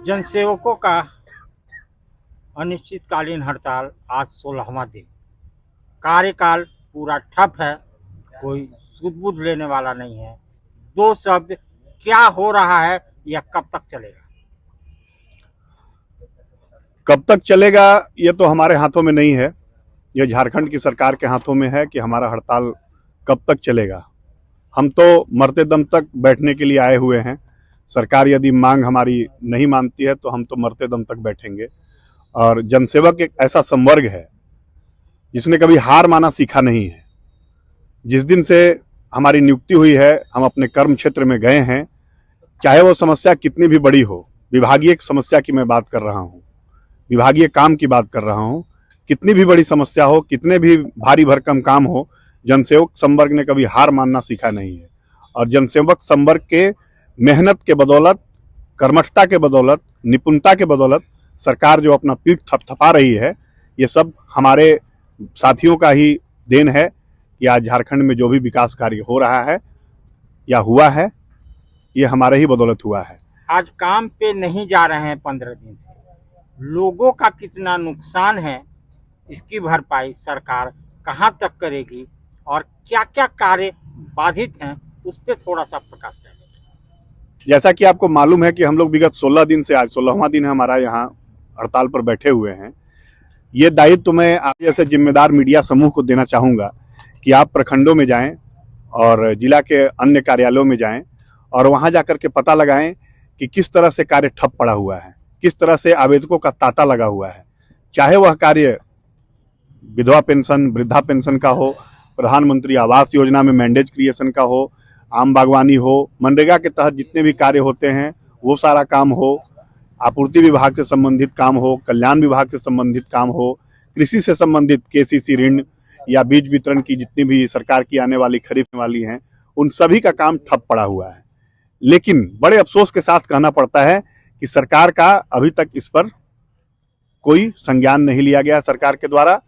जनसेवकों का अनिश्चितकालीन हड़ताल आज 16वां दिन। कार्यकाल पूरा ठप है, कोई सुध-बुध लेने वाला नहीं है। दो शब्द, क्या हो रहा है, यह कब तक चलेगा? कब तक चलेगा ये तो हमारे हाथों में नहीं है। यह झारखंड की सरकार के हाथों में है कि हमारा हड़ताल कब तक चलेगा। हम तो मरते दम तक बैठने के लिए आए हुए हैं। सरकार यदि मांग हमारी नहीं मानती है तो हम तो मरते दम तक बैठेंगे। और जनसेवक एक ऐसा संवर्ग है जिसने कभी हार माना सीखा नहीं है। जिस दिन से हमारी नियुक्ति हुई है, हम अपने कर्म क्षेत्र में गए हैं, चाहे वो समस्या कितनी भी बड़ी हो। विभागीय समस्या की मैं बात कर रहा हूँ, विभागीय काम की बात कर रहा हूँ। कितनी भी बड़ी समस्या हो, कितने भी भारी भरकम काम हो, जनसेवक संवर्ग ने कभी हार मानना सीखा नहीं है। और जनसेवक संवर्ग के मेहनत के बदौलत, कर्मठता के बदौलत, निपुणता के बदौलत सरकार जो अपना पीठ थपथपा रही है, ये सब हमारे साथियों का ही देन है कि आज झारखंड में जो भी विकास कार्य हो रहा है या हुआ है, ये हमारे ही बदौलत हुआ है। आज काम पे नहीं जा रहे हैं 15 दिन से। लोगों का कितना नुकसान है, इसकी भरपाई सरकार कहां तक करेगी और क्या क्या कार्य बाधित हैं, उस पर थोड़ा सा प्रकाश डालें। जैसा कि आपको मालूम है कि हम लोग विगत 16 दिन से, आज 16वां दिन है हमारा यहाँ हड़ताल पर बैठे हुए हैं। ये दायित्व मैं आप जैसे जिम्मेदार मीडिया समूह को देना चाहूँगा कि आप प्रखंडों में जाएं और जिला के अन्य कार्यालयों में जाएं और वहाँ जाकर के पता लगाएं कि किस तरह से कार्य ठप पड़ा हुआ है, किस तरह से आवेदकों का तांता लगा हुआ है। चाहे वह कार्य विधवा पेंशन, वृद्धा पेंशन का हो, प्रधानमंत्री आवास योजना में मैंडेज क्रिएशन का हो, आम बागवानी हो, मनरेगा के तहत जितने भी कार्य होते हैं वो सारा काम हो, आपूर्ति विभाग से संबंधित काम हो, कल्याण विभाग से संबंधित काम हो, कृषि से संबंधित केसीसी ऋण या बीज वितरण की जितनी भी सरकार की आने वाली खरीद वाली हैं, उन सभी का काम ठप पड़ा हुआ है। लेकिन बड़े अफसोस के साथ कहना पड़ता है कि सरकार का अभी तक इस पर कोई संज्ञान नहीं लिया गया सरकार के द्वारा।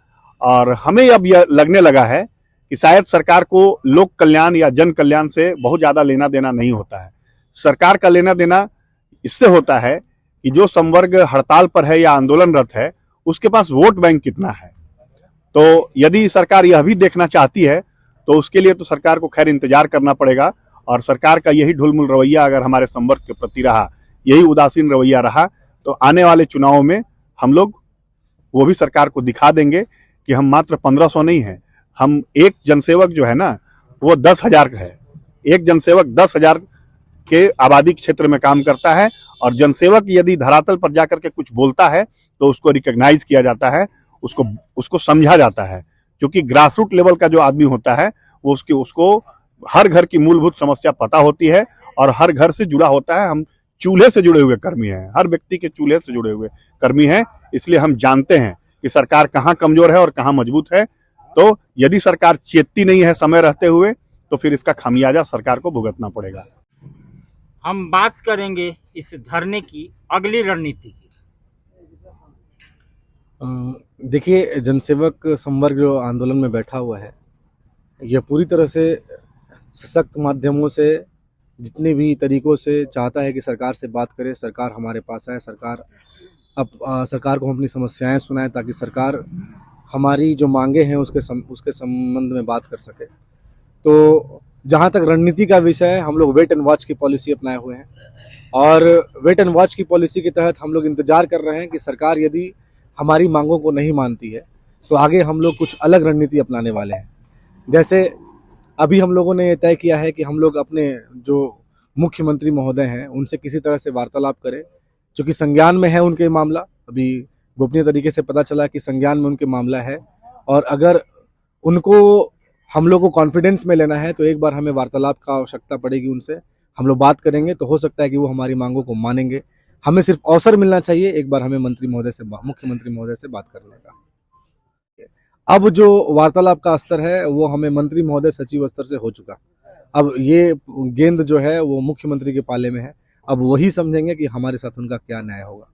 और हमें अब यह लगने लगा है कि शायद सरकार को लोक कल्याण या जन कल्याण से बहुत ज्यादा लेना देना नहीं होता है। सरकार का लेना देना इससे होता है कि जो संवर्ग हड़ताल पर है या आंदोलनरत है, उसके पास वोट बैंक कितना है। तो यदि सरकार यह भी देखना चाहती है तो उसके लिए तो सरकार को खैर इंतजार करना पड़ेगा। और सरकार का यही ढुलमुल रवैया अगर हमारे संवर्ग के प्रति रहा, यही उदासीन रवैया रहा, तो आने वाले चुनावों में हम लोग वो भी सरकार को दिखा देंगे कि हम मात्र 1500 नहीं है, हम एक जनसेवक जो है ना वो 10,000 है। एक जनसेवक 10,000 के आबादी क्षेत्र में काम करता है। और जनसेवक यदि धरातल पर जाकर के कुछ बोलता है तो उसको रिकॉग्नाइज किया जाता है, उसको समझा जाता है। क्योंकि ग्रास रूट लेवल का जो आदमी होता है वो उसको हर घर की मूलभूत समस्या पता होती है और हर घर से जुड़ा होता है। हम चूल्हे से जुड़े हुए कर्मी हैं, हर व्यक्ति के चूल्हे से जुड़े हुए कर्मी हैं, इसलिए हम जानते हैं कि सरकार कहाँ कमजोर है और कहाँ मजबूत है। तो यदि सरकार चेतती नहीं है समय रहते हुए तो फिर इसका खामियाजा सरकार को भुगतना पड़ेगा। हम बात करेंगे इस धरने की अगली रणनीति की। देखिए, जनसेवक संवर्ग जो आंदोलन में बैठा हुआ है, यह पूरी तरह से सशक्त माध्यमों से, जितने भी तरीकों से चाहता है कि सरकार से बात करे, सरकार हमारे पास आए, सरकार को हम अपनी समस्याएं सुनाएं ताकि सरकार हमारी जो मांगे हैं उसके संबंध में बात कर सके। तो जहां तक रणनीति का विषय है, हम लोग वेट एंड वॉच की पॉलिसी अपनाए हुए हैं और वेट एंड वॉच की पॉलिसी के तहत हम लोग इंतजार कर रहे हैं कि सरकार यदि हमारी मांगों को नहीं मानती है तो आगे हम लोग कुछ अलग रणनीति अपनाने वाले हैं। जैसे अभी हम लोगों ने ये तय किया है कि हम लोग अपने जो मुख्यमंत्री महोदय हैं उनसे किसी तरह से वार्तालाप करें, क्योंकि संज्ञान में है उनके मामला। अभी गोपनीय तरीके से पता चला कि संज्ञान में उनके मामला है और अगर उनको हम लोग को कॉन्फिडेंस में लेना है तो एक बार हमें वार्तालाप का आवश्यकता पड़ेगी उनसे। हम लोग बात करेंगे तो हो सकता है कि वो हमारी मांगों को मानेंगे। हमें सिर्फ अवसर मिलना चाहिए एक बार हमें मुख्यमंत्री महोदय से बात करने का। अब जो वार्तालाप का स्तर है वो हमें मंत्री महोदय, सचिव स्तर से हो चुका। अब ये गेंद जो है वो मुख्यमंत्री के पाले में है। अब वही समझेंगे कि हमारे साथ उनका क्या न्याय होगा।